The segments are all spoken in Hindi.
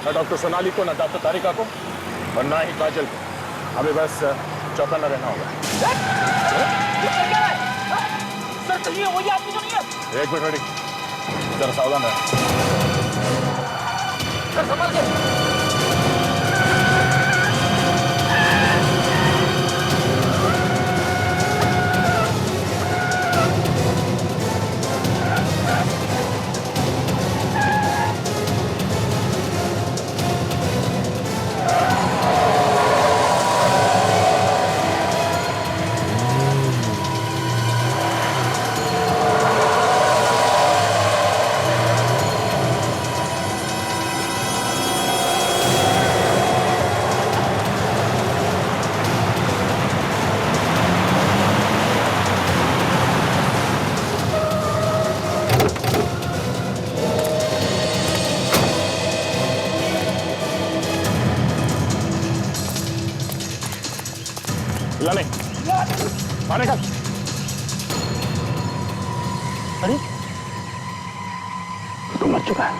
न डॉक्टर सोनाली को, न डॉक्टर तारिका को और न ही काजल को। अभी बस चौकन्ना रहना होगा। सर तो ये वही आदमी तो नहीं है? एक मिनट रेडी, जरा सावधान रहे। सर संभाल के। लाने पानी का। अरे तो मर चुका है।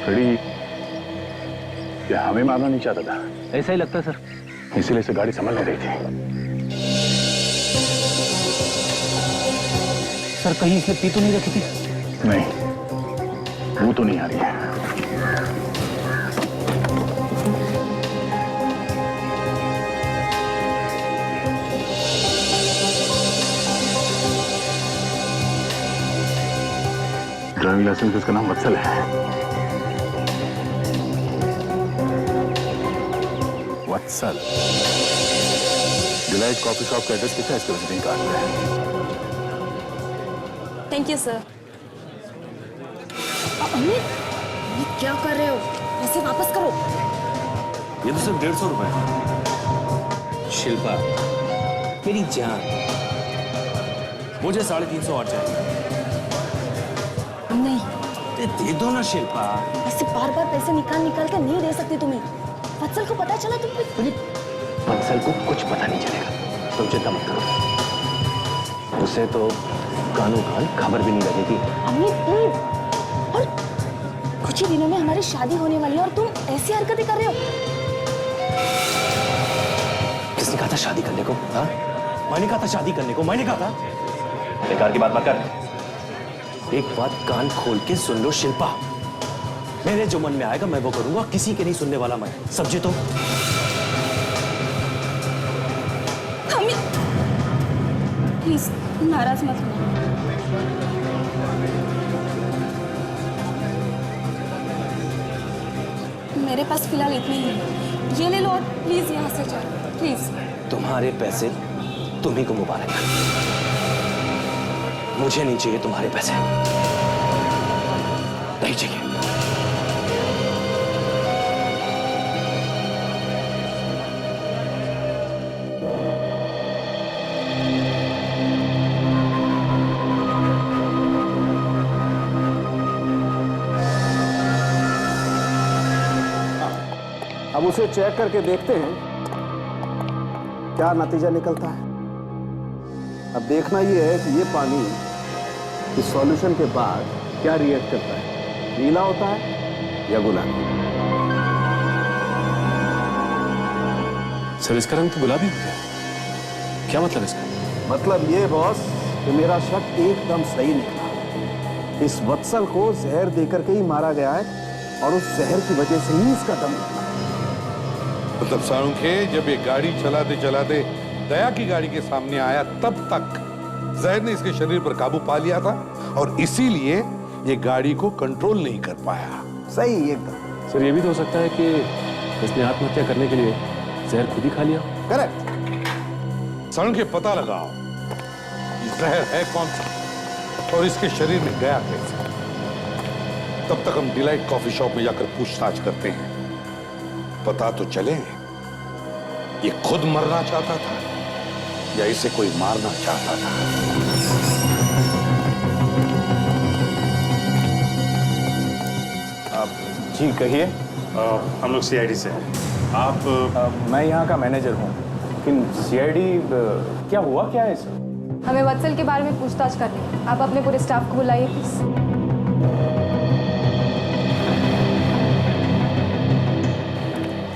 फ्रेडी ये हमें मारना नहीं चाहता था। ऐसा ही लगता है सर। इसीलिए से गाड़ी संभल नहीं रही थी। सर कहीं इसने पी तो नहीं रखी थी? नहीं, वो तो नहीं आ रही है। ड्राइविंग लाइसेंस इसका नाम वत्सल है। वत्सल। डिलाइट कॉफी शॉप का एड्रेस कितना है इसके विजिटिंग कार्ड पे? Thank you sir. अमित, ये क्या कर रहे हो? पैसे वापस करो। ये तो सिर्फ 150 रुपए। शिल्पा मेरी जान, मुझे 350 और चाहिए। नहीं, दे दो ना शिल्पा। ऐसे बार बार पैसे निकाल के नहीं दे सकती तुम्हें। वत्सल को पता चला तुम? वत्सल को कुछ पता नहीं चलेगा, तुम चिंता मत करो। उसे तो कानों कान खबर भी नहीं लगेगी। अमित प्लीज। और कुछ ही दिनों में हमारी शादी होने वाली है और तुम ऐसी हरकतें कर रहे हो। किसने कहा था शादी करने को? हाँ, मैंने कहा था शादी करने को, मैंने कहा था। बेकार की बात मत कर। एक बात कान खोल के सुन लो शिल्पा, मेरे जो मन में आएगा मैं वो करूंगा, किसी के नहीं सुनने वाला मैं। समझे तुम? अमित प्लीज नाराज मत होना। मेरे पास फिलहाल इतने ही है, ये ले लो और प्लीज यहाँ से जाओ प्लीज। तुम्हारे पैसे तुम्ही को मुबारक। मुझे नहीं चाहिए तुम्हारे पैसे, नहीं चाहिए। अब उसे चेक करके देखते हैं क्या नतीजा निकलता है। अब देखना यह है कि ये पानी इस सॉल्यूशन के बाद क्या रिएक्ट करता है, नीला होता है या गुलाबी। सर इसका रंग तो गुलाबी हो गया, क्या मतलब इसका? मतलब ये बॉस कि मेरा शक एकदम सही निकला। इस वत्सल को जहर देकर के ही मारा गया है और उस जहर की वजह से ही इसका दम निकला। मतलब साळुंखे जब ये गाड़ी चलाते चलाते दया की गाड़ी के सामने आया तब तक जहर ने इसके शरीर पर काबू पा लिया था और इसीलिए ये गाड़ी को कंट्रोल नहीं कर पाया। सही एकदम। सर ये भी तो हो सकता है कि इसने आत्महत्या करने के लिए जहर खुद ही खा लिया। करेक्ट। साळुंखे पता लगाओ ये जहर है कौन सा और इसके शरीर में गया कैसे। तब तक हम डिलाइट कॉफी शॉप में जाकर पूछताछ करते हैं, पता तो चले ये खुद मरना चाहता था या इसे कोई मारना चाहता था। आप जी कहिए। हम लोग सीआईडी से हैं। आप मैं यहाँ का मैनेजर हूँ, लेकिन सीआईडी क्या हुआ क्या है सर? हमें वत्सल के बारे में पूछताछ करनी है। आप अपने पूरे स्टाफ को बुलाइए प्लीज।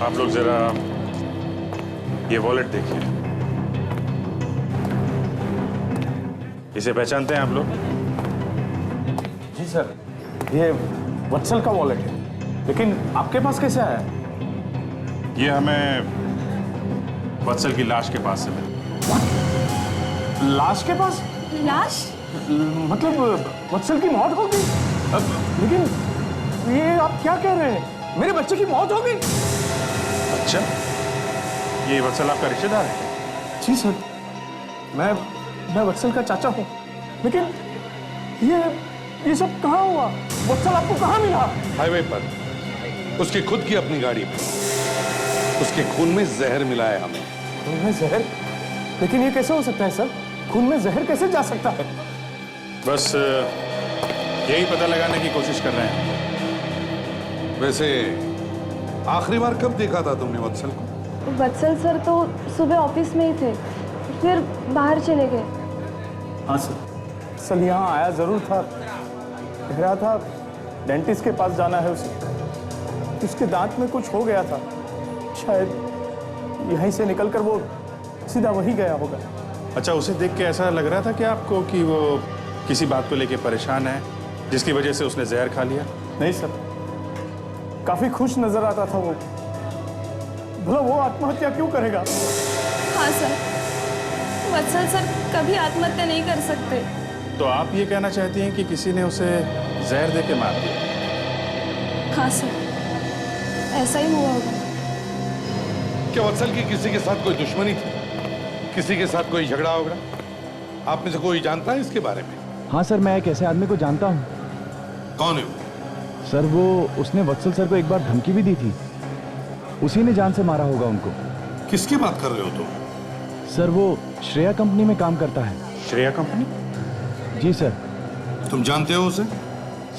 आप लोग जरा ये वॉलेट देखिए। इसे पहचानते हैं आप लोग? जी सर, ये वत्सल का वॉलेट है, लेकिन आपके पास कैसे आया? ये हमें वत्सल की लाश के पास से मिला। लाश के पास? लाश? मतलब वत्सल की मौत हो गई? लेकिन ये आप क्या कह रहे हैं? मेरे बच्चे की मौत हो गई? अच्छा, ये वत्सल आपका रिश्तेदार है? जी सर, मैं वत्सल का चाचा हूँ, लेकिन ये सब कहाँ हुआ? वत्सल आपको कहाँ मिला? हाईवे पर, उसकी खुद की अपनी गाड़ी में। उसके खून में जहर मिला है हमें। खून में जहर? लेकिन ये कैसे हो सकता है सर? खून में जहर कैसे जा सकता है? बस यही पता लगाने की कोशिश कर रहे हैं। वैसे आखिरी बार कब देखा था तुमने वत्सल को? वत्सल सर तो सुबह ऑफिस में ही थे, फिर बाहर चले गए। हाँ सर, सल यहाँ आया जरूर था। कह रहा था डेंटिस्ट के पास जाना है उसे। उसके दांत में कुछ हो गया था, शायद यहीं से निकलकर वो सीधा वही गया होगा। अच्छा, उसे देख के ऐसा लग रहा था कि आपको कि वो किसी बात को लेके परेशान है, जिसकी वजह से उसने जहर खा लिया? नहीं सर, काफी खुश नजर आता था वो। भला वो आत्महत्या क्यों करेगा? हाँ सर, वत्सल सर कभी आत्महत्या नहीं कर सकते। तो आप ये कहना चाहती हैं कि किसी ने उसे जहर दे के मार दिया? हाँ सर, ऐसा ही हुआ होगा। क्या वत्सल की किसी के साथ कोई दुश्मनी थी? किसी के साथ कोई झगड़ा वगड़ा? आप में से कोई जानता है इसके बारे में? हाँ सर, मैं एक ऐसे आदमी को जानता हूँ। कौन है वो? सर वो उसने वत्सल सर को एक बार धमकी भी दी थी। उसी ने जान से मारा होगा उनको। किसकी बात कर रहे हो तुम? सर वो श्रेया कंपनी में काम करता है। श्रेया कंपनी? जी सर। तुम जानते हो उसे?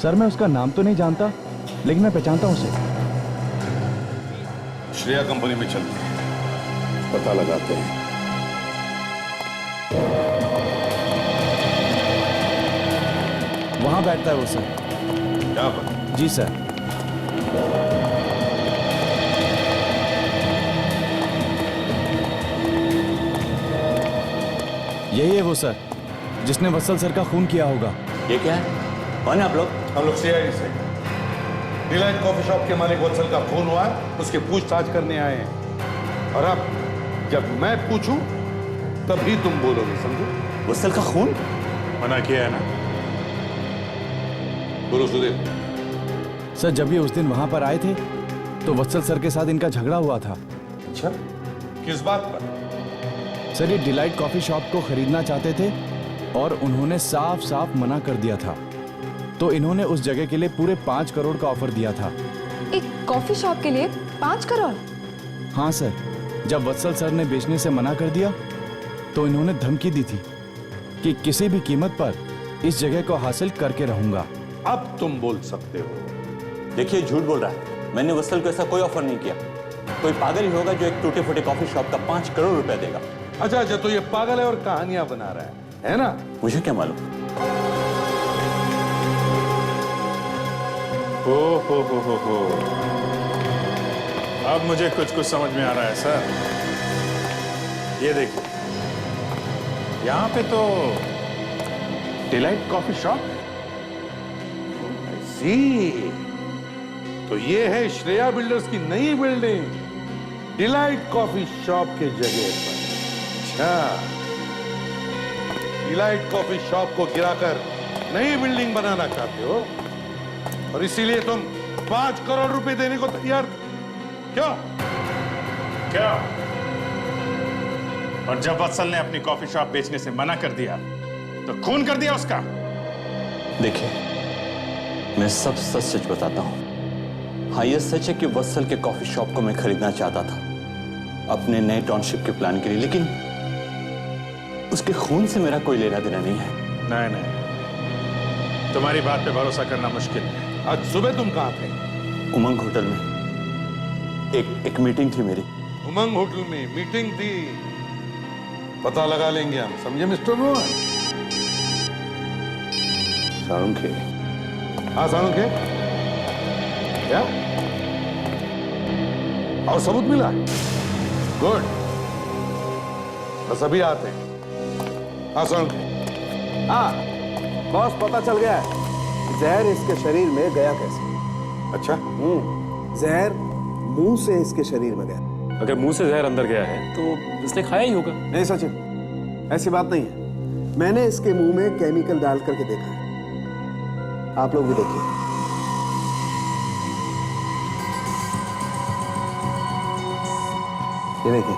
सर मैं उसका नाम तो नहीं जानता, लेकिन मैं पहचानता हूँ उसे। श्रेया कंपनी में चलते हैं, पता लगाते हैं। वहाँ बैठता है वो सर। यहाँ पर? जी सर। यही है वो सर जिसने वत्सल सर का खून किया होगा। ये क्या है? कौन है आप लोग? हम लोग सीआईडी से डिलाइट कॉफी शॉप के मालिक वत्सल का खून हुआ है, उसके पूछताछ करने आए हैं। और अब जब मैं पूछूं तभी तुम बोलोगे, समझो? वत्सल का खून? मना किया है ना? बोलो सुदेव। सर जब ये उस दिन वहां पर आए थे तो वत्सल सर के साथ इनका झगड़ा हुआ था। अच्छा, किस बात पर? सर ये डिलाइट कॉफी शॉप को खरीदना चाहते थे और उन्होंने साफ साफ मना कर दिया था। तो इन्होंने उस जगह के लिए पूरे 5 करोड़ का ऑफर दिया था। एक कॉफी शॉप के लिए 5 करोड़? हाँ सर, जब वत्सल सर ने बेचने से मना कर दिया तो इन्होंने धमकी दी थी कि किसी भी कीमत पर इस जगह को हासिल करके रहूंगा। अब तुम बोल सकते हो। देखिए, झूठ बोल रहा है। मैंने वत्सल को ऐसा कोई ऑफर नहीं किया। कोई पागल ही होगा जो एक टूटे फूटे कॉफी शॉप का 5 करोड़ रुपया देगा। अच्छा अच्छा, तो ये पागल है और कहानियां बना रहा है ना? मुझे क्या मालूम? हो। अब मुझे कुछ समझ में आ रहा है सर। ये देखिए, यहाँ पे तो डिलाइट कॉफी शॉप। सी, तो ये है श्रेया बिल्डर्स की नई बिल्डिंग डिलाइट कॉफी शॉप के जगह पर। अच्छा, डिलाइट कॉफी शॉप को गिराकर नई बिल्डिंग बनाना चाहते हो और इसीलिए तुम 5 करोड़ रुपए देने को तैयार? क्यों? क्या? और जब वत्सल ने अपनी कॉफी शॉप बेचने से मना कर दिया तो खून कर दिया उसका। देखिए, मैं सब सच सच बताता हूं। हाँ, यह सच है कि वत्सल के कॉफी शॉप को मैं खरीदना चाहता था अपने नए टाउनशिप के प्लान के लिए, लेकिन उसके खून से मेरा कोई लेना देना नहीं है। नहीं, तुम्हारी बात पे भरोसा करना मुश्किल है। आज सुबह तुम कहां थे? उमंग होटल में एक मीटिंग थी मेरी। उमंग होटल में मीटिंग थी? पता लगा लेंगे हम, समझे मिस्टर रोहन? सारुंखे, हाँ सालुंखे, क्या और सबूत मिला? गुड, बस अभी आते हैं। हाँ सालुंखे। हाँ बॉस, पता चल गया है जहर इसके शरीर में गया कैसे। अच्छा, जहर मुंह से इसके शरीर में गया। अगर मुंह से जहर अंदर गया है तो इसने खाया ही होगा। नहीं सचिन, ऐसी बात नहीं है। मैंने इसके मुंह में केमिकल डाल करके देखा है। आप लोग भी देखिए। ये देखिए,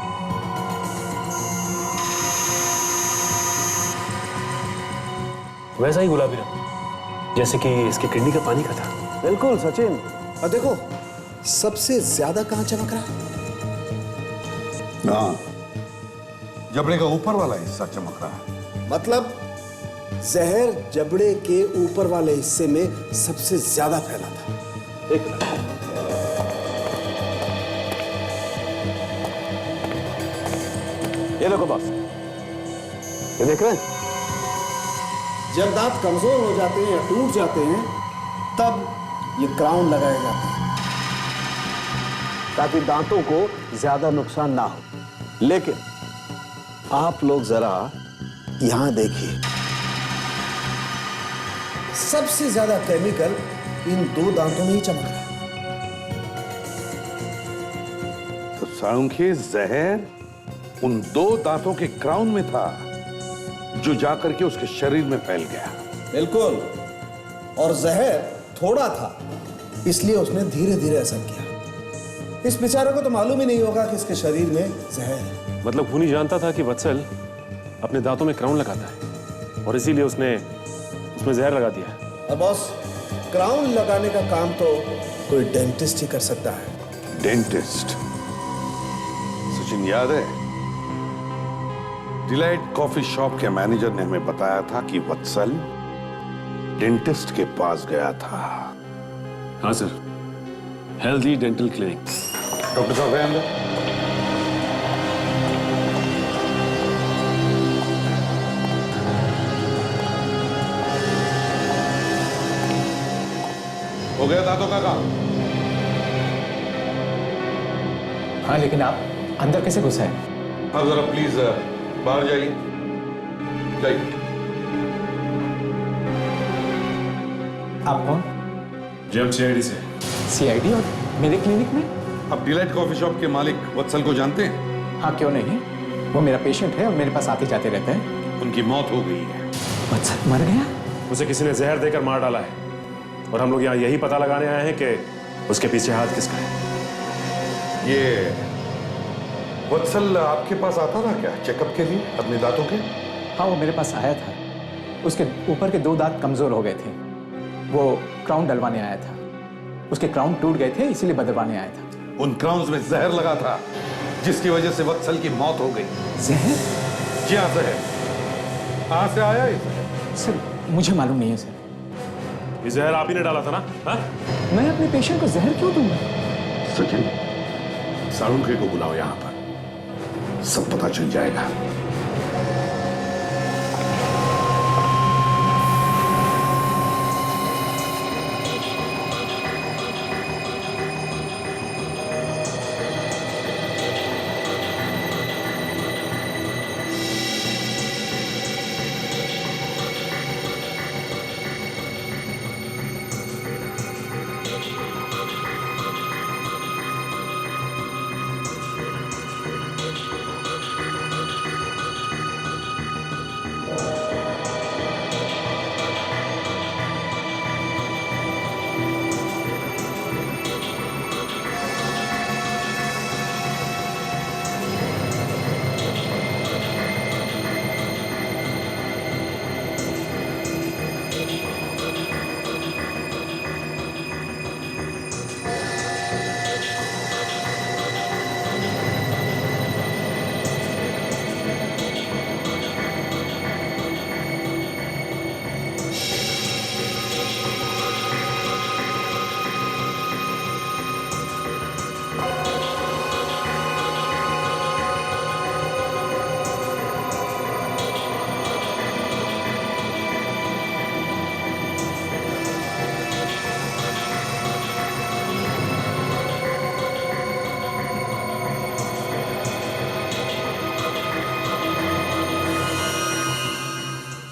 वैसा ही गुलाबी रंग, जैसे कि इसकी किडनी का पानी का था। बिल्कुल सचिन। और देखो सबसे ज्यादा कहां चमक रहा है? हाँ, जबड़े का ऊपर वाला हिस्सा चमक रहा है। मतलब जहर जबड़े के ऊपर वाले हिस्से में सबसे ज्यादा फैला था। एक मिनट, ये देखो बॉस, ये देख रहे हैं? जब दांत कमजोर हो जाते हैं या टूट जाते हैं तब ये क्राउन लगाए जाते हैं ताकि दांतों को ज्यादा नुकसान ना हो। लेकिन आप लोग जरा यहां देखिए, सबसे ज्यादा केमिकल इन दो दांतों में ही चमक रहा है। तो सालुंखे, जहर उन दो दांतों के क्राउन में था जो जाकर के उसके शरीर में फैल गया। बिल्कुल, और जहर थोड़ा था इसलिए उसने धीरे धीरे असर किया। इस बेचारे को तो मालूम ही नहीं होगा कि इसके शरीर में जहर है। मतलब खूनी जानता था कि वत्सल अपने दांतों में क्राउन लगाता है और इसीलिए उसने उसमें जहर लगा दिया। अब बॉस, क्राउन लगाने का काम तो कोई डेंटिस्ट ही कर सकता है। डेंटिस्ट? सचिन, याद है डिलाइट कॉफी शॉप के मैनेजर ने हमें बताया था कि वत्सल डेंटिस्ट के पास गया था। हाँ sir, healthy dental clinic. Doctor साहब है अंदर? हो गया दांतों का काम? हाँ, लेकिन आप अंदर कैसे घुसे हैं? आप जरा प्लीज बाहर जाइए, जाइए। आप कौन? जेम सीआईडी से। सीआईडी और मेरे क्लिनिक में? आप डिलाइट कॉफी शॉप के मालिक वत्सल को जानते हैं? हाँ, क्यों नहीं? वो मेरा पेशेंट है और मेरे पास आते जाते रहते हैं। उनकी मौत हो गई है। वत्सल मर गया? उसे किसी ने जहर देकर मार डाला है और हम लोग यहाँ यही पता लगाने आए हैं कि उसके पीछे हाथ किसका है। ये वत्सल आपके पास आता था क्या चेकअप के लिए अपने दांतों के? हाँ, वो मेरे पास आया था। उसके ऊपर के दो दांत कमजोर हो गए थे। वो क्राउन डलवाने आया था। उसके क्राउन टूट गए थे, इसीलिए बदलवाने आया था। उन क्राउन्स में जहर लगा था जिसकी वजह से वत्सल की मौत हो गई। जहर? जी हाँ, जहर। कहाँ से आया ये जहर? सर, मुझे मालूम नहीं है सर। ये जहर आप ही ने डाला था ना? हाँ? मैं अपने पेशेंट को जहर क्यों दूंगा? सचिन, सालुंखे को बुलाओ यहाँ पर, सब पता चल जाएगा।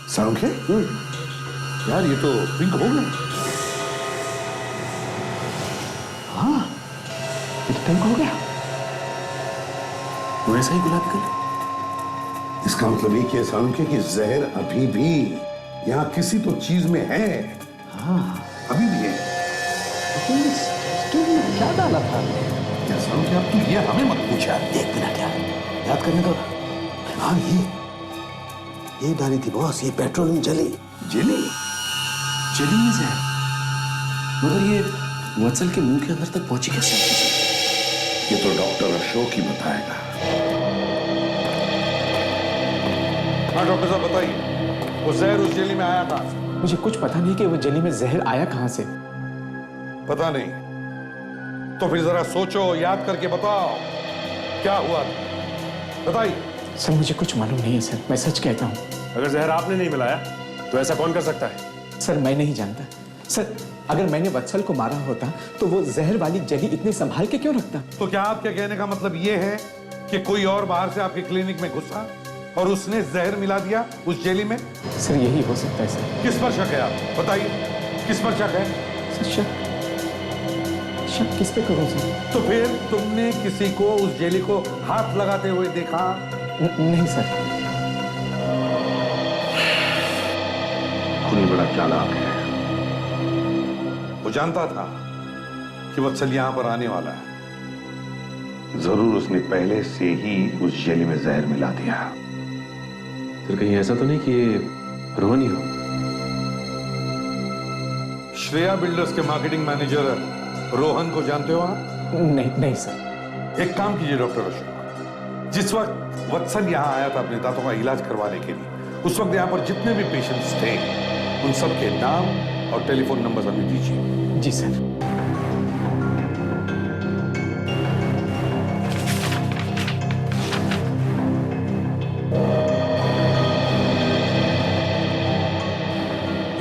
सांख्य यार ये तो पिंक हो गया। हाँ, ये तो पिंक हो गया। वैसा ही गुलाबी कलर। इसका मतलब ये कि सांख्य की जहर अभी भी यहाँ किसी तो चीज में है। हाँ, अभी भी है। लेकिन इस टेस्ट में क्या डाला था? क्या सांख्य अब तू ये हमें मत पूछा। एक मिनट यार, याद करने दो। हाँ, ये डाली थी बॉस, ये पेट्रोलियम जेली। जेली? जेली में से है। मगर ये वत्सल के मुंह के अंदर तक पहुंची कैसे? ये तो डॉक्टर अशोक ही बताएगा। हाँ डॉक्टर साहब बताइए, वो जहर उस जेली में आया कहां से? मुझे कुछ पता नहीं कि वो जेली में जहर आया कहां से। पता नहीं तो फिर जरा सोचो, याद करके बताओ क्या हुआ था। बताइए। सर मुझे कुछ मालूम नहीं है सर, मैं सच कहता हूँ। अगर जहर आपने नहीं मिलाया तो ऐसा कौन कर सकता है? सर मैं नहीं जानता। सर अगर मैंने वत्सल को मारा होता तो वो जहर वाली जेली इतनी संभाल के क्यों रखता? तो क्या आपके कहने का मतलब ये है कि कोई और बाहर से आपके क्लिनिक में घुसा और उसने जहर मिला दिया उस जेली में? सर यही हो सकता है सर। किस पर शक है आप बताइए, किस पर शक है? सर शक किस पे करूं सर? तो फिर तुमने किसी को उस जेली को हाथ लगाते हुए देखा? नहीं सर। खूनी बड़ा चालाक है, वो जानता था कि वत्सल यहां पर आने वाला है। जरूर उसने पहले से ही उस जेली में जहर मिला दिया। फिर कहीं ऐसा तो नहीं कि ये रोहन ही हो? श्रेया बिल्डर्स के मार्केटिंग मैनेजर रोहन को जानते हो आप? नहीं सर। एक काम कीजिए डॉक्टर अशोक, जिस वक्त वत्सल यहाँ आया था अपने दांतों का इलाज करवाने के लिए, उस वक्त यहाँ पर जितने भी पेशेंट्स थे उन सब के नाम और टेलीफोन नंबर हमें दीजिए। जी सर।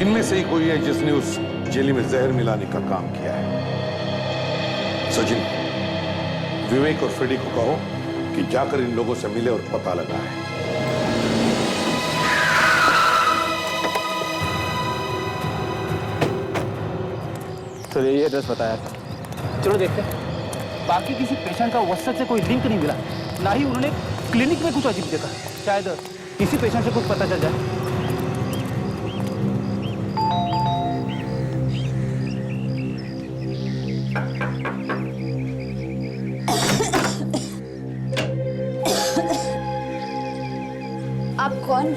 इनमें से ही कोई है जिसने उस जेली में जहर मिलाने का काम किया है। सचिन, विवेक और फ्रेडी को कहो कि जाकर इन लोगों से मिले और पता लगाए। तो ये एड्रेस बताया था। चलो देखते हैं। बाकी किसी पेशेंट का वत्सल से कोई लिंक नहीं मिला, ना ही उन्होंने क्लिनिक में कुछ अजीब देखा। शायद किसी पेशेंट से कुछ पता चल जाए। आप कौन?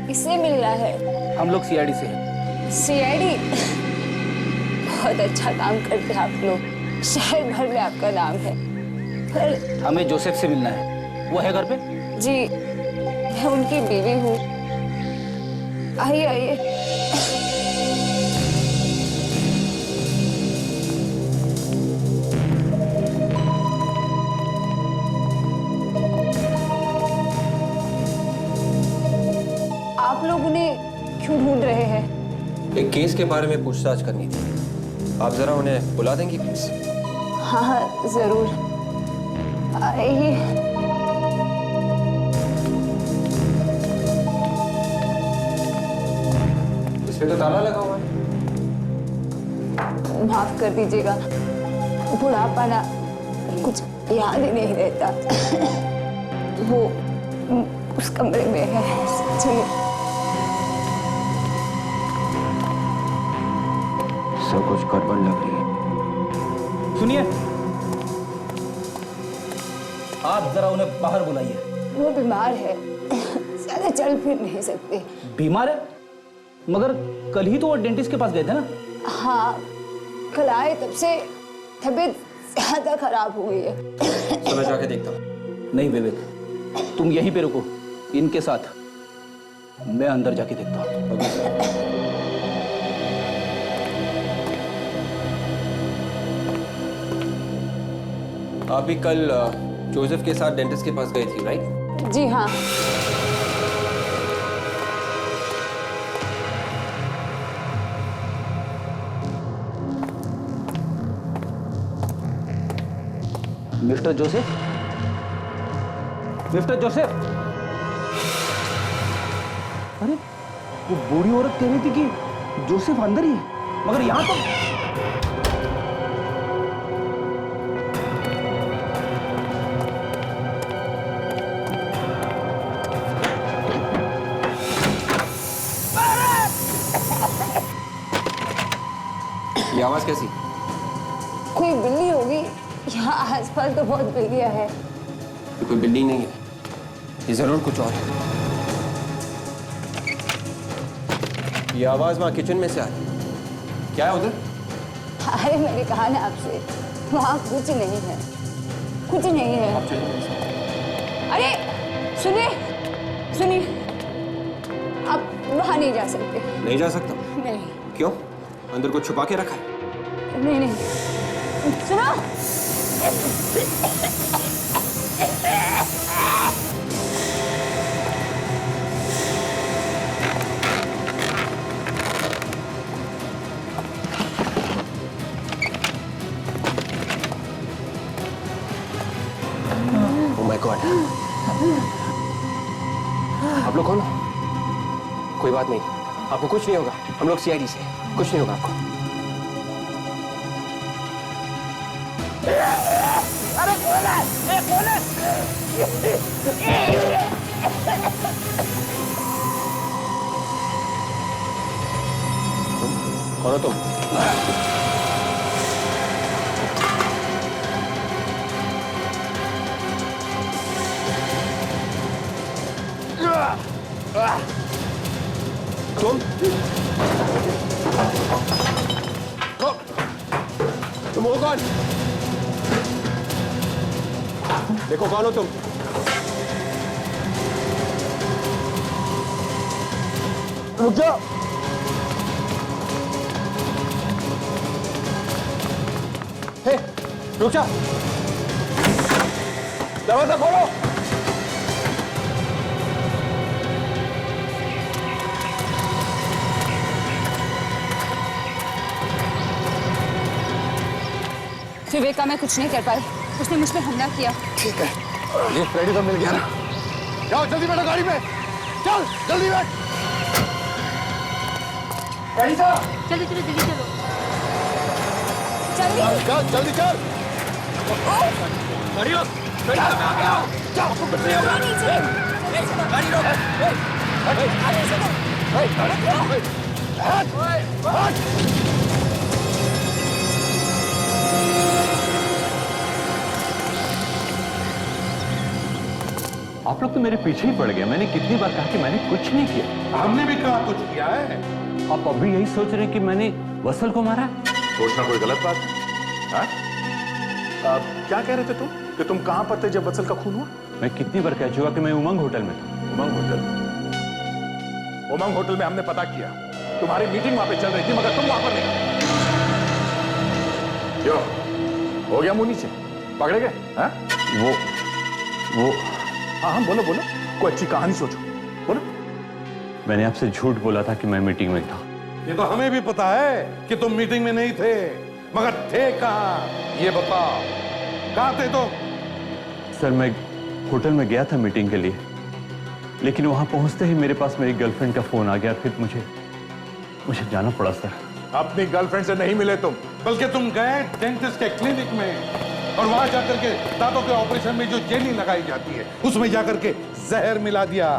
किससे मिल रहा है? हम लोग सीआईडी से हैं। सीआईडी? बहुत अच्छा काम करते हैं आप लोग, शहर भर में आपका नाम है। पर हमें जोसेफ से मिलना है। वो है घर पे? जी, मैं उनकी बीवी हूँ। आइए आइए। आप लोग उन्हें क्यों ढूंढ रहे हैं? एक केस के बारे में पूछताछ करनी थी। आप जरा उन्हें बुला देंगी प्लीज? हाँ जरूर, आइए। इस पे तो ताला लगा हुआ है। माफ कर दीजिएगा, बुढ़ापा ना कुछ याद ही नहीं रहता। वो उस कमरे में है। चलिए। सब कुछ गड़बड़ लग रही है। सुनिए, आप जरा उन्हें बाहर बुलाइए। वो बीमार है, ज्यादा चल फिर नहीं सकते। बीमार है? मगर कल ही तो वो डेंटिस्ट के पास गए थे ना? हाँ, कल आए तब से तबीयत ज्यादा खराब हो गई है। चलो जाके देखता हूँ। नहीं विवेक, तुम यहीं पे रुको इनके साथ, मैं अंदर जाके देखता हूँ। आप भी कल जोसेफ के साथ डेंटिस्ट के पास गई थी, राइट? जी हाँ। मिस्टर जोसेफ, मिस्टर जोसेफ, अरे वो बूढ़ी औरत कह रही थी कि जोसेफ अंदर ही है, मगर यहाँ तो ये आवाज कैसी? कोई बिल्ली होगी, यहाँ आसपास तो बहुत बिल्लियाँ है। ये कोई बिल्डिंग नहीं है, ये जरूर कुछ और है। ये आवाज वहां किचन में से आ रही है। क्या है उधर? अरे मैंने कहा ना आपसे, वहाँ कुछ नहीं है, कुछ नहीं है। अरे सुनिए सुनिए, आप वहाँ नहीं जा सकते। नहीं जा सकता? नहीं। क्यों? अंदर को छुपा के रखा है? नहीं नहीं, सुनो। Oh my God. आप लोग कौन हो? कोई बात नहीं, आपको कुछ नहीं होगा। हम लोग सीआईडी से, कुछ नहीं होगा आपको। अरे कौन है? कौन है? कौन हो तुम? तुम हो कौन? देखो कौन हो तुम? रुक जाओ। हे, रुक जा। दरवाजा खोलो। विवेका मैं कुछ नहीं कर पाई, उसने मुझ पर हमला किया। ठीक है, ये फ्रेडी तो मिल गया ना। जाओ जल्दी बैठो गाड़ी में, चल जल्दी बैठ। फ्रेडी साहब, चलो चलो जल्दी चलो। जल्दी चल जल्दी चल। गाड़ी रोक। फ्रेडी साहब मैं आ गया हूँ। जाओ कुछ नहीं होगा। गाड़ी रोक। आप लोग तो मेरे पीछे ही पड़ गए। मैंने कितनी बार कहा कि मैंने कुछ नहीं किया। हमने भी कहा कुछ किया है। आप अभी यही सोच रहे हैं कि मैंने वत्सल को मारा? सोचना कोई गलत बात है? क्या कह रहे थे तुम कि तुम कहां पर थे जब वत्सल का खून हुआ? मैं कितनी बार कह चुका कि मैं उमंग होटल में था। उमंग होटल? उमंग होटल में हमने पता किया, तुम्हारी मीटिंग वहां पे चल रही थी, मगर तुम वहां पर नहीं। क्यों? हो गया मुंह नीचे? पकड़े गए? वो हाँ बोलो बोलो, कोई अच्छी कहानी सोचो, बोलो। मैंने आपसे झूठ बोला था कि मैं मीटिंग में था। ये तो हमें भी पता है कि तुम मीटिंग में नहीं थे, मगर थे कहाँ? ये बताओ, कहाँ थे तुम? सर मैं होटल में गया था मीटिंग के लिए, लेकिन वहां पहुंचते ही मेरे पास मेरी गर्लफ्रेंड का फोन आ गया। फिर मुझे जाना पड़ा सर। अपनी गर्लफ्रेंड से नहीं मिले तुम, बल्कि तुम गए डेंटिस्ट के क्लिनिक में, और वहां जाकर के दांतों के ऑपरेशन में जो जेली लगाई जाती है उसमें जाकर के जहर मिला दिया।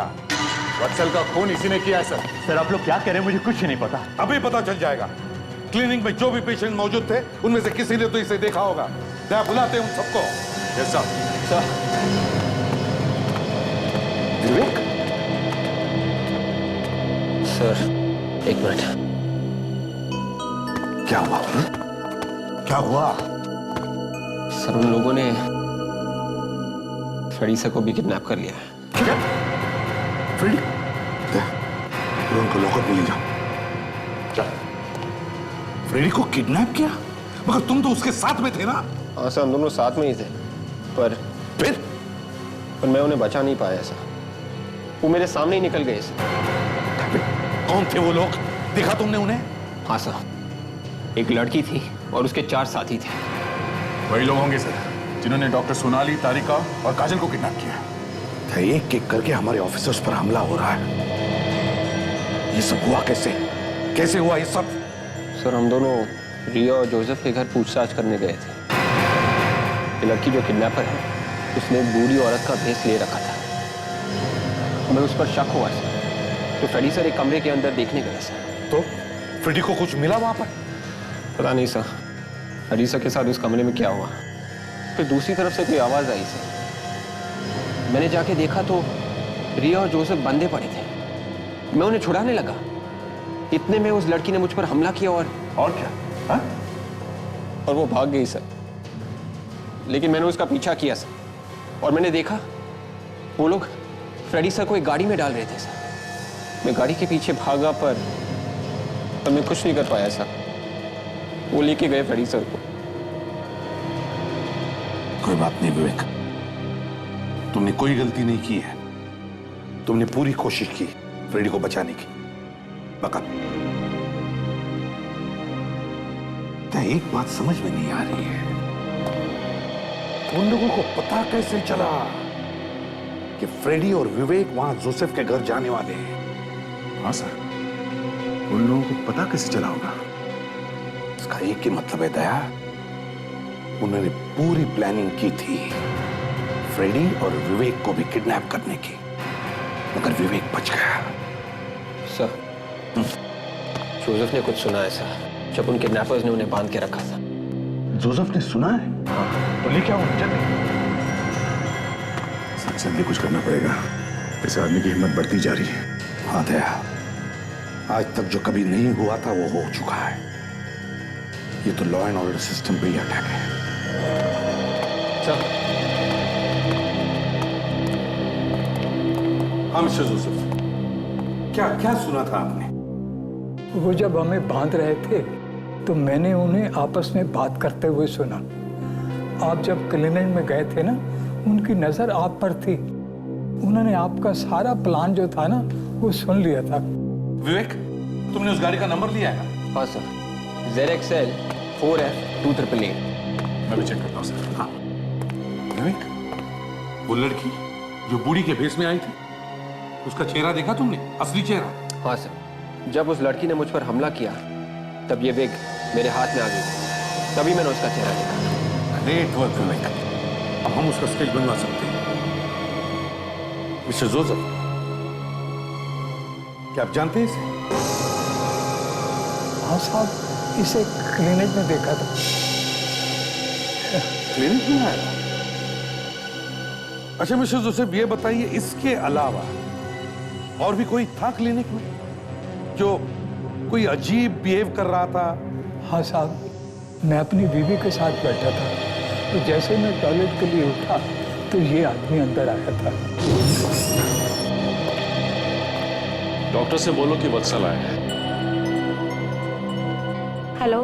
वत्सल का खून इसी ने किया है सर। सर आप लोग क्या कह रहे हैं? मुझे कुछ नहीं पता। अभी पता चल जाएगा। क्लिनिक में जो भी पेशेंट मौजूद थे उनमें से किसी ने तो इसे देखा होगा। क्या बुलाते हैं उन सबको? Yes sir. विवेक सर, एक मिनट। क्या हुआ? क्या हुआ? सर उन लोगों ने फ्रेडी को भी किडनैप कर लिया है। क्या? फ्रेडी? उनको लॉकअप में ले जाओ। चल। फ्रेडी को किडनैप किया? मगर तुम तो उसके साथ में थे ना? हाँ सर, हम दोनों साथ में ही थे, पर मैं उन्हें बचा नहीं पाया सर। वो मेरे सामने ही निकल गए सर। कौन थे वो लोग? देखा तुमने उन्हें? हाँ सर, एक लड़की थी और उसके 4 साथी थे। वही लोग होंगे सर जिन्होंने डॉक्टर सोनाली, तारिका और काजल को किडनैप किया। एक एक करके हमारे ऑफिसर्स पर हमला हो रहा है। ये सब हुआ कैसे? कैसे हुआ ये सब? सर हम दोनों रिया और जोसेफ के घर पूछताछ करने गए थे। ये लड़की जो किडनैपर है उसने एक बूढ़ी औरत का भेष ले रखा था। हमें उस पर शक हुआ सर, तो फ्रेडी सर एक कमरे के अंदर देखने गए सर। तो फ्रेडी को कुछ मिला वहां पर? पता नहीं सर, फ्रेडी सर के साथ उस कमरे में क्या हुआ। फिर दूसरी तरफ से कोई आवाज आई सर, मैंने जाके देखा तो रिया और जोसेफ बंधे पड़े थे। मैं उन्हें छुड़ाने लगा, इतने में उस लड़की ने मुझ पर हमला किया और क्या? हा? और वो भाग गई सर। लेकिन मैंने उसका पीछा किया सर, और मैंने देखा वो लोग फ्रेडी सर को एक गाड़ी में डाल रहे थे सर। मैं गाड़ी के पीछे भागा पर मैं कुछ नहीं कर पाया सर। वो लेके गए फ्रेडी सर को। कोई बात नहीं विवेक, तुमने कोई गलती नहीं की है। तुमने पूरी कोशिश की फ्रेडी को बचाने की। मगर एक बात समझ में नहीं आ रही है, उन लोगों को पता कैसे चला कि फ्रेडी और विवेक वहां जोसेफ के घर जाने वाले हैं? हाँ सर, उन लोगों को पता कैसे चला होगा? इसका एक ही मतलब है दया, उन्होंने पूरी प्लानिंग की थी फ्रेडी और विवेक को भी किडनैप करने की, मगर विवेक बच गया। सर जोसेफ ने कुछ सुना है सर, जब उन किडनैपर्स ने उन्हें बांध के रखा था। जोसेफ ने सुना है? तो लेके आओ जल्दी। जल्दी कुछ करना पड़ेगा, इस आदमी की हिम्मत बढ़ती जा रही है। हाँ दया, आज तक जो कभी नहीं हुआ था वो हो चुका है। ये तो लॉ एंड ऑर्डर सिस्टम पे ही अटैक है। सर हाँ मिस्टर जोसेफ, क्या सुना था आपने? वो जब हमें बांध रहे थे तो मैंने उन्हें आपस में बात करते हुए सुना। आप जब क्लिनिक में गए थे ना, उनकी नजर आप पर थी। उन्होंने आपका सारा प्लान जो था ना वो सुन लिया था। विवेक, तुमने उस गाड़ी का नंबर लिया है? हाँ सर, ZXL 4F2888। मैं भी चेक करता हूँ सर। हाँ विवेक, वो लड़की जो बूढ़ी के भेष में आई थी, उसका चेहरा देखा तुमने? असली चेहरा? हाँ सर, जब उस लड़की ने मुझ पर हमला किया तब ये विग मेरे हाथ में आ गई, तभी मैंने उसका चेहरा देखा। ग्रेट वर्क विवेक, अब हम उसका स्केच बनवा सकते हैं। मिस्टर जोसेफ, क्या आप जानते हैं इसे? हाँ साहब, इसे क्लिनिक में देखा था। क्लिनिक में आया? अच्छा मिस्टर जोसेफ, ये बताइए इसके अलावा और भी कोई था क्लिनिक में जो कोई अजीब बिहेव कर रहा था? हाँ साहब, मैं अपनी बीवी के साथ बैठा था, तो जैसे मैं टॉयलेट के लिए उठा तो ये आदमी अंदर आया था। डॉक्टर से बोलो कि वत्सल आए हैं। हेलो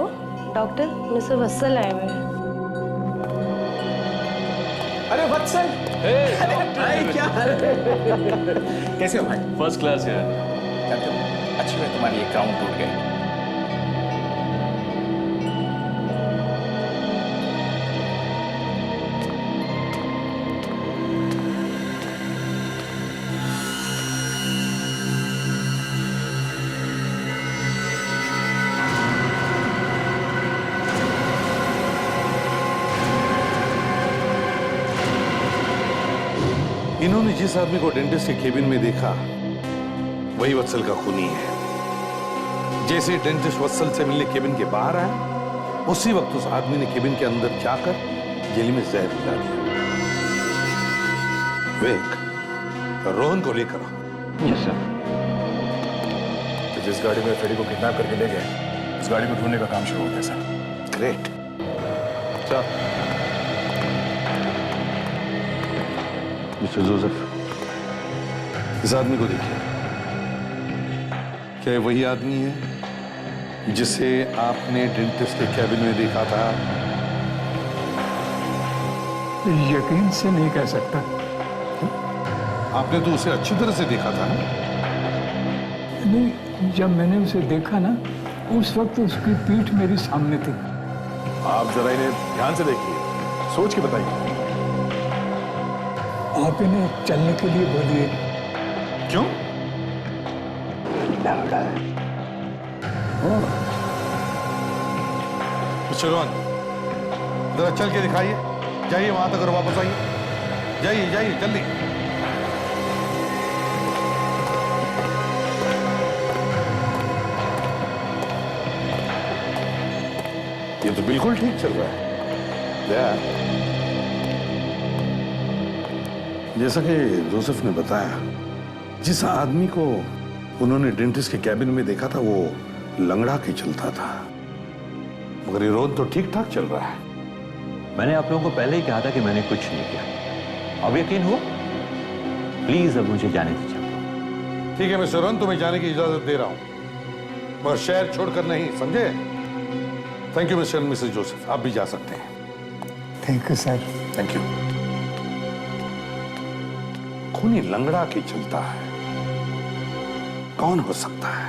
डॉक्टर, मिस्टर वत्सल आए हुए हैं। अरे वत्सल, अरे भाई क्या हाल है? कैसे हो भाई? फर्स्ट क्लास यार। अच्छी हुई तुम्हारी ये क्राउन टूट गई। इन्होंने जिस आदमी को डेंटिस्ट के केबिन में देखा वही वत्सल का खूनी है। जैसे डेंटिस्ट वत्सल से मिलने केबिन के बाहर आया, उसी वक्त उस आदमी ने केबिन के अंदर जाकर जेली में जहर मिला दिया। विवेक, रोहन को लेकर आओ। Yes sir. तो जिस गाड़ी में फ्रेडी को किडनैप करके ले गए, उस गाड़ी को ढूंढने का काम शुरू हो गया sir. Great. Sir mister Joseph, इस आदमी को देखिए। क्या ये वही आदमी है जिसे आपने डेंटिस्ट के कैबिन में देखा था? यकीन से नहीं कह सकता। आपने तो उसे अच्छी तरह से देखा था ना? नहीं, जब मैंने उसे देखा ना, उस वक्त उसकी पीठ मेरे सामने थी। आप जरा इन्हें ध्यान से देखिए, सोच के बताइए। आप इन्हें चलने के लिए बोलिए। क्यों? मिस्टर रोहन, जरा चल के दिखाइए, जाइए वहां तक और वापस आइए, जाइए जाइए जल्दी। ये तो बिल्कुल ठीक चल रहा है। जैसा कि जोसेफ ने बताया, जिस आदमी को उन्होंने डेंटिस्ट के कैबिन में देखा था वो लंगड़ा के चलता था, मगर ये रोहन तो ठीक ठाक चल रहा है। मैंने आप लोगों को पहले ही कहा था कि मैंने कुछ नहीं किया। अब यकीन हुआ? प्लीज अब मुझे जाने दीजिए। ठीक है मिस्टर रोहन, तुम्हें जाने की इजाजत दे रहा हूं, मगर शहर छोड़कर नहीं, समझे? Thank you mister and Mrs Joseph, आप भी जा सकते हैं। Thank you sir. Thank you. खूनी लंगड़ा के चलता है, कौन हो सकता है?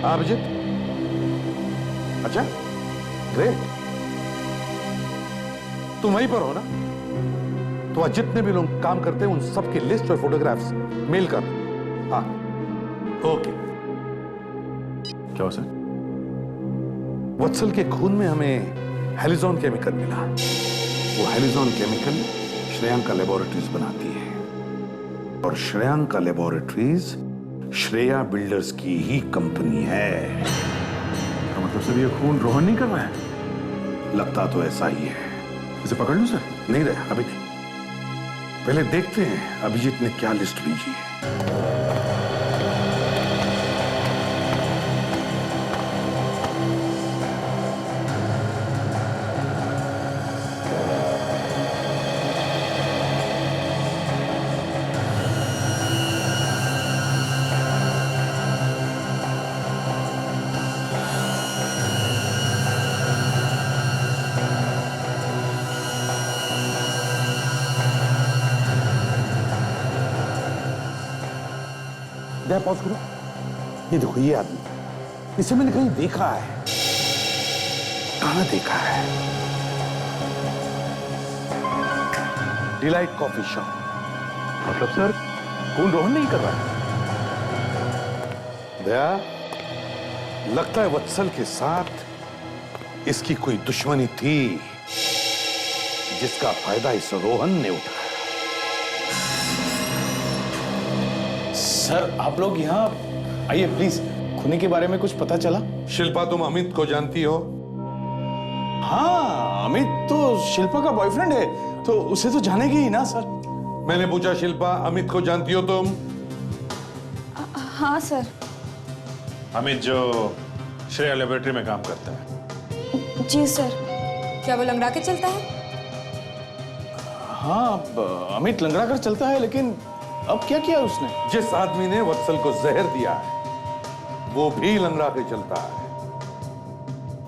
अभिजीत? अच्छा, ग्रेट। तुम वहीं पर हो ना? तो आज जितने भी लोग काम करते हैं उन सबकी लिस्ट और फोटोग्राफ्स मेल कर। हाँ, ओके। क्या हो सर? वत्सल के खून में हमें हेलिजॉन केमिकल मिला। वो हेलिजॉन केमिकल श्रेयांका लेबोरेटरीज बनाती है, और श्रेयांका लेबोरेटरीज श्रेया बिल्डर्स की ही कंपनी है। मतलब सर ये खून रोहन नहीं कर रहा है? लगता तो ऐसा ही है। इसे पकड़ लूं सर? नहीं रहे, अभी नहीं। पहले देखते हैं अभिजीत ने क्या लिस्ट भेजी है। पॉज करो। ये देखो, ये आदमी, इसे मैंने कहीं देखा है। कहां देखा है? Delight coffee shop. मतलब सर खून रोहन नहीं कर रहा है? दया, लगता है वत्सल के साथ इसकी कोई दुश्मनी थी, जिसका फायदा इस रोहन ने उठाया। सर आप लोग यहाँ आइए प्लीज। खूनी के बारे में कुछ पता चला? शिल्पा, तुम अमित को जानती हो? हाँ, अमित तो शिल्पा का बॉयफ्रेंड है, तो उसे तो जानेगी ही ना सर। मैंने पूछा, शिल्पा अमित को जानती हो तुम? हाँ सर। अमित जो श्रेया लेबोरेटरी में काम करता है? जी सर। क्या वो लंगड़ा के चलता है? हाँ, अमित लंगड़ा कर चलता है, लेकिन अब क्या किया उसने? जिस आदमी ने वत्सल को जहर दिया है वो भी लंगड़ा के चलता है।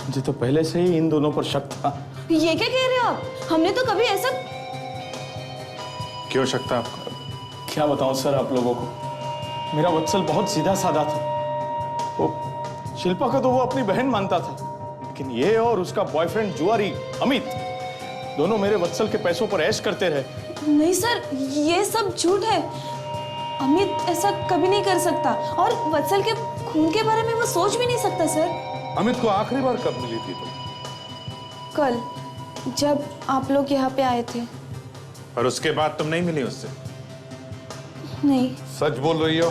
मुझे तो पहले से ही इन दोनों पर शक था। ये क्या कह रहे हो आप? हमने तो कभी ऐसा... क्यों शक था आपको? क्या बताऊं सर आप लोगों को, मेरा वत्सल बहुत सीधा साधा था। वो शिल्पा को तो वो अपनी बहन मानता था, लेकिन ये और उसका बॉयफ्रेंड जुआरी अमित दोनों मेरे वत्सल के पैसों पर ऐश करते रहे। नहीं सर, ये सब झूठ है। अमित ऐसा कभी नहीं कर सकता, और वत्सल के खून के बारे में वो सोच भी नहीं सकता सर। अमित को आखिरी बार कब मिली थी तुम? कल, जब आप लोग यहाँ पे आए थे। और उसके बाद तुम नहीं मिली उससे? नहीं। सच बोल रही हो?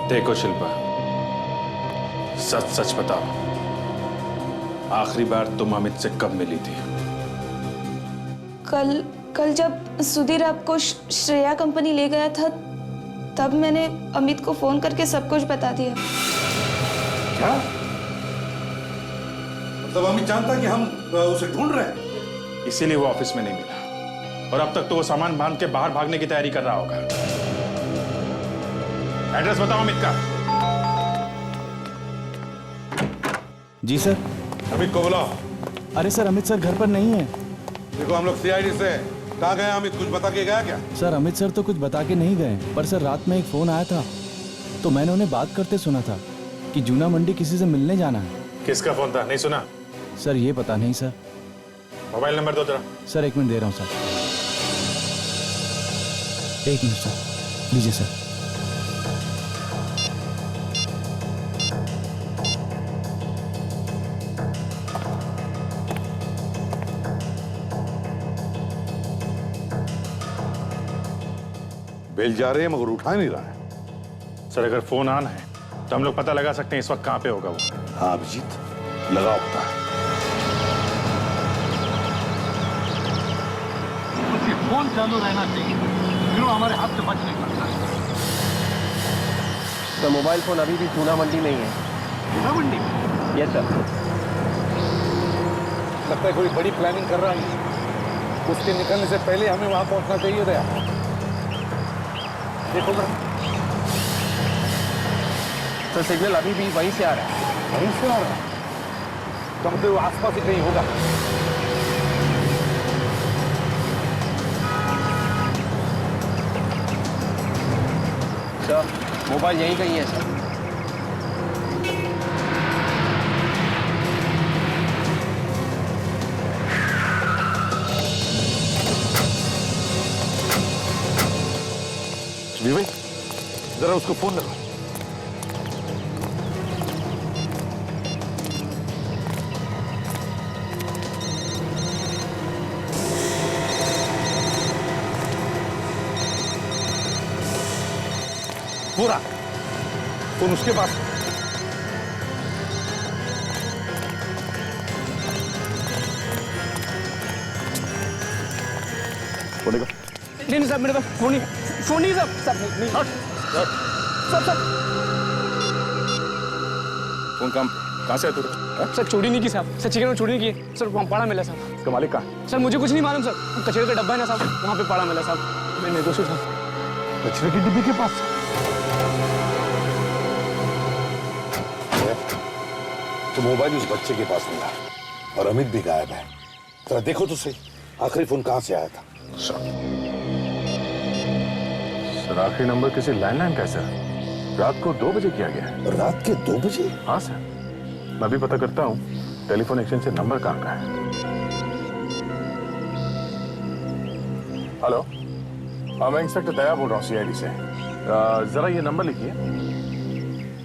देखो शिल्पा, सच सच बताओ, आखिरी बार तुम अमित से कब मिली थी? कल जब सुधीर आपको श्रेया कंपनी ले गया था, तब मैंने अमित को फोन करके सब कुछ बता दिया। क्या? मतलब अमित जानता कि हम उसे ढूंढ रहे हैं? इसीलिए वो ऑफिस में नहीं मिला, और अब तक तो वो सामान बांध के बाहर भागने की तैयारी कर रहा होगा। एड्रेस बताओ अमित का। जी सर। अमित को बुलाओ। अरे सर, अमित सर घर पर नहीं है। देखो, हम लोग सीआईडी से। कहाँ गया अमित? कुछ बता के गया क्या? सर अमित सर तो कुछ बता के नहीं गए, पर सर रात में एक फोन आया था, तो मैंने उन्हें बात करते सुना था कि जूना मंडी किसी से मिलने जाना है। किसका फोन था? नहीं सुना? सर ये पता नहीं सर। मोबाइल नंबर दो जरा। सर 1 मिनट दे रहा हूँ सर। एक मिनट सर, लीजिए सर। बेल जा रहे हैं मगर उठा नहीं रहा है। सर अगर फोन ऑन है तो हम लोग पता लगा सकते हैं इस वक्त कहाँ पे होगा वो। हाँ अभिजीत, लगाओ पता है। फोन चालू रहना चाहिए, फिर वो हमारे हाथ से बच नहीं सकता। तो मोबाइल फोन अभी भी चूना मंडी में ही है। चूना मंडी? Yes sir. लगता है कोई बड़ी प्लानिंग कर रहा है। उसके निकलने से पहले हमें वहां पहुंचना चाहिए था। देखो ना सर, सिग्नल अभी भी वहीं से आ रहा है। वहीं से आ रहा है तो मतलब वो आसपास ही कहीं होगा। सर मोबाइल यहीं कहीं है सर। विवेक, जरा उसको फोन लगा। पूरा फोन उसके पास। बोलेगा नहीं साहब, मेरे पास फोन नहीं, फोन नहीं साहब। नहीं सब फोन काम कहाँ से है तू? सर चोरी नहीं की साहब, सर चिकन में चोरी नहीं की सर, वहाँ पाड़ा मिला साहब। उसका मालिक कहाँ? सर मुझे कुछ नहीं मालूम सर, कचरे का डब्बा है ना साहब, वहाँ पे पाड़ा मिला साहब। मैं निर्दोष हूँ साहब। कचरे की डिब्बी के पास तो मोबाइल उस बच्चे के पास मिला और अमित भी गायब है। जरा देखो तो सही, आखिरी फोन कहाँ से आया था? सर आखिरी नंबर किसी लैंडलाइन का है सर। रात को 2 बजे किया गया है। रात के 2 बजे? हाँ सर, मैं भी पता करता हूँ टेलीफोन एक्सचेंज से नंबर कहाँ का है। हेलो, मैं इंस्पेक्टर दया बोल रहा हूँ सीआईडी से। जरा ये नंबर लिखिए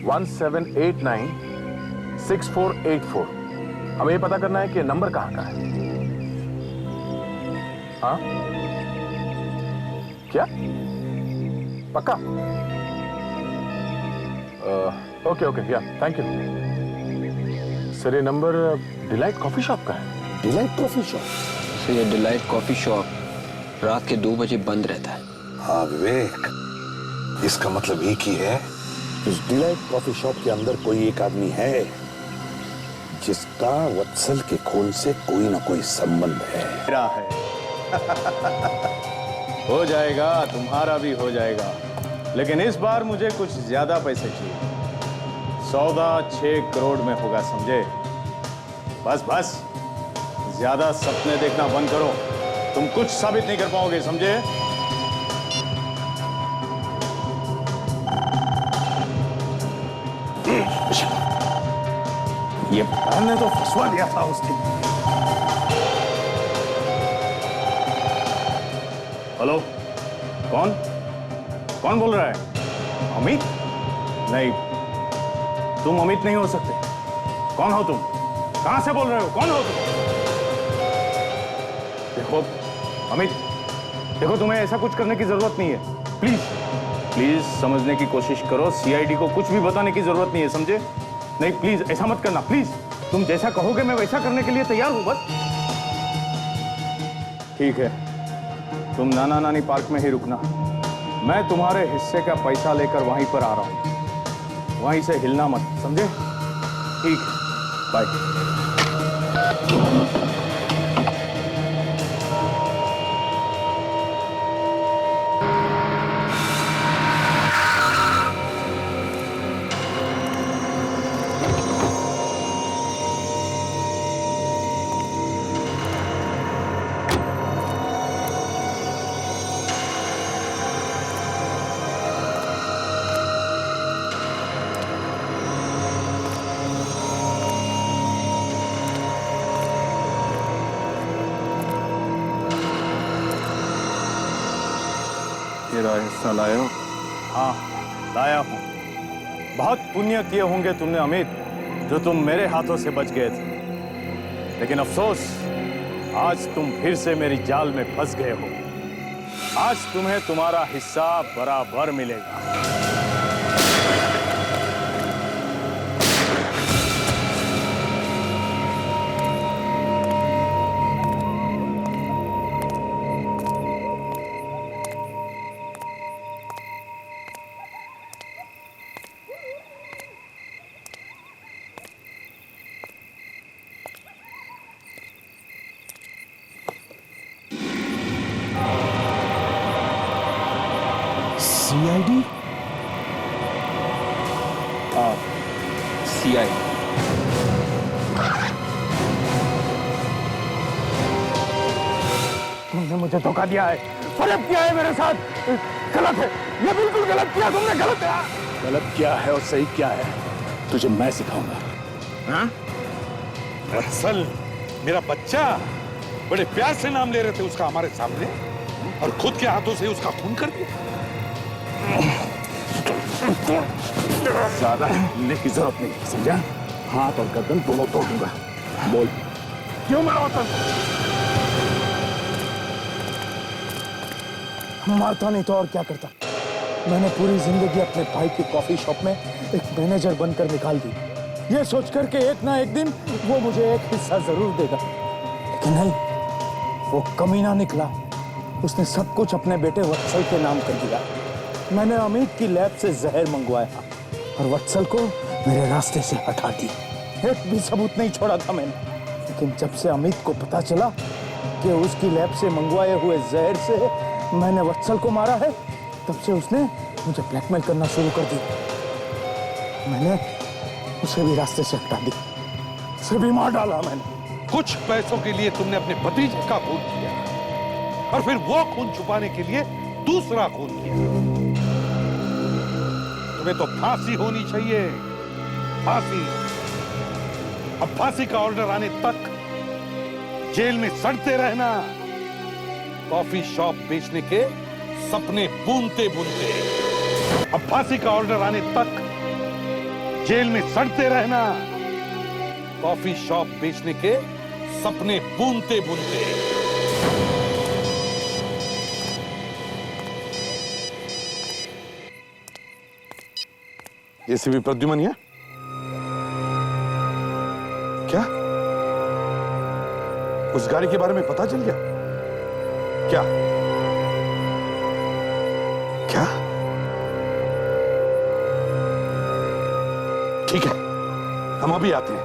17896484। हमें ये पता करना है कि नंबर कहाँ का है। हाँ क्या पक्का? ओके ओके, या थैंक यू सर। ये नंबर डिलाइट कॉफी शॉप का है। Delight coffee shop? सर ये डिलाइट कॉफी शॉप रात के 2 बजे बंद रहता है। हाँ विवेक, इसका मतलब एक ही है, उस डिलाइट कॉफी शॉप के अंदर कोई एक आदमी है जिसका वत्सल के खून से कोई ना कोई संबंध है। मेरा है। हो जाएगा, तुम्हारा भी हो जाएगा, लेकिन इस बार मुझे कुछ ज्यादा पैसे चाहिए। सौदा 6 करोड़ में होगा, समझे? बस बस, ज्यादा सपने देखना बंद करो, तुम कुछ साबित नहीं कर पाओगे, समझे? ये बहन ने तो फंसवा दिया था उस दिन। हेलो, कौन कौन बोल रहा है? अमित? नहीं, तुम अमित नहीं हो सकते। कौन हो तुम? कहां से बोल रहे हो? कौन हो तुम? देखो अमित, देखो तुम्हें ऐसा कुछ करने की जरूरत नहीं है। प्लीज प्लीज समझने की कोशिश करो, सीआईडी को कुछ भी बताने की जरूरत नहीं है, समझे? नहीं प्लीज ऐसा मत करना, प्लीज। तुम जैसा कहोगे मैं वैसा करने के लिए तैयार हूं, बस। ठीक है, तुम नाना नानी पार्क में ही रुकना, मैं तुम्हारे हिस्से का पैसा लेकर वहीं पर आ रहा हूं। वहीं से हिलना मत, समझे? ठीक है, बाय। तेरा हिस्सा लाए हो? हाँ, लाया हूँ। बहुत पुण्य किए होंगे तुमने अमित, जो तुम मेरे हाथों से बच गए थे। लेकिन अफसोस, आज तुम फिर से मेरी जाल में फंस गए हो। आज तुम्हें तुम्हारा हिस्सा बराबर मिलेगा। सीआईडी? सीआई। तुमने मुझे धोखा दिया है, फर्क किया है मेरे साथ। गलत है, ये बिल्कुल गलत किया तुमने, गलत है। गलत क्या है और सही क्या है, तुझे मैं सिखाऊंगा। हाँ? वत्सल, मेरा बच्चा, बड़े प्यार से नाम ले रहे थे उसका हमारे सामने, और खुद के हाथों से उसका खून कर दिया। ज्यादा हिलने की जरूरत नहीं, समझा? हाथ और गर्दन दोनों तोड़ दूंगा। बोल, क्यों मारा वतन? मारता नहीं तो और क्या करता। मैंने पूरी जिंदगी अपने भाई की कॉफी शॉप में एक मैनेजर बनकर निकाल दी, ये सोचकर के एक ना एक दिन वो मुझे एक हिस्सा जरूर देगा। लेकिन नहीं, वो कमीना निकला। उसने सब कुछ अपने बेटे वत्सल के नाम कर दिया। मैंने अमित की लैब से जहर मंगवाया और वत्सल को मेरे रास्ते से हटा दी। एक भी सबूत नहीं छोड़ा था मैंने। लेकिन जब से अमित को पता चला कि उसकी लैब से मंगवाए हुए जहर से मैंने वत्सल को मारा है, तब से उसने मुझे ब्लैकमेल करना शुरू कर दिया। मैंने उसे भी रास्ते से हटा दी, उसे भी मार डाला मैंने। कुछ पैसों के लिए तुमने अपने भतीजे का खून किया, और फिर वो खून छुपाने के लिए दूसरा खून किया। तुम्हें तो फांसी होनी चाहिए, फांसी। अब फांसी का ऑर्डर आने तक जेल में सड़ते रहना, कॉफी शॉप बेचने के सपने बुनते बुनते। अब फांसी का ऑर्डर आने तक जेल में सड़ते रहना, कॉफी शॉप बेचने के सपने बुनते बुनते। ये भी प्रद्युमन है क्या? उस गाड़ी के बारे में पता चल गया क्या? क्या? ठीक है, हम अभी आते हैं।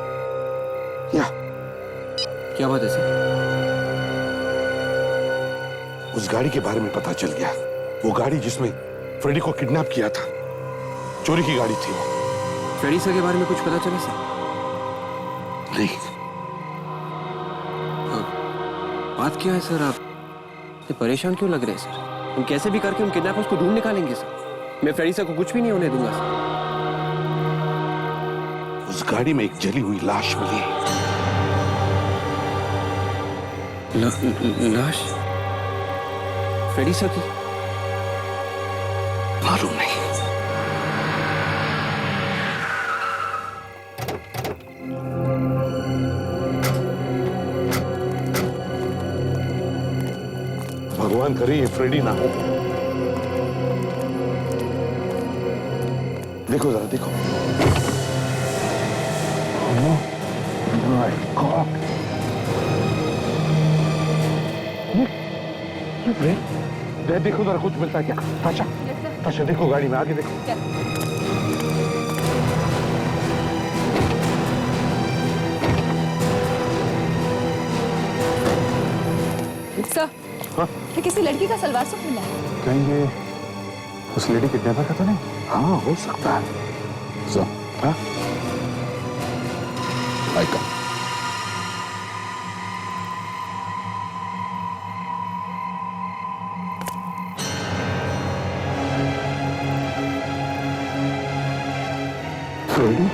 क्या बात है सर? उस गाड़ी के बारे में पता चल गया। वो गाड़ी जिसमें फ्रेडी को किडनैप किया था, चोरी की गाड़ी थी वो। फ्रेडी सर के बारे में कुछ पता चला सर? नहीं। बात क्या है सर? आप परेशान क्यों लग रहे हैं सर? हम कैसे भी करके उन किडनैपर्स को ढूंढ निकालेंगे सर। मैं फ्रेडी सर को कुछ भी नहीं होने दूंगा सर। उस गाड़ी में एक जली हुई लाश मिली। लाश? फ्रेडी सर की? मालूम नहीं। भगवान करे ये फ्रेडी ना हो। देखो जरा, देखो। देखो जरा, कुछ मिलता है क्या? ताशा, ताशा देखो गाड़ी में, आगे देखो। सर, ये किसी लड़की का सलवार सूट मिला है। कहेंगे उस लेडी किडनैपर का तो नहीं? हाँ, हो सकता है। सो, हाँ? आइका। फ्रेडी?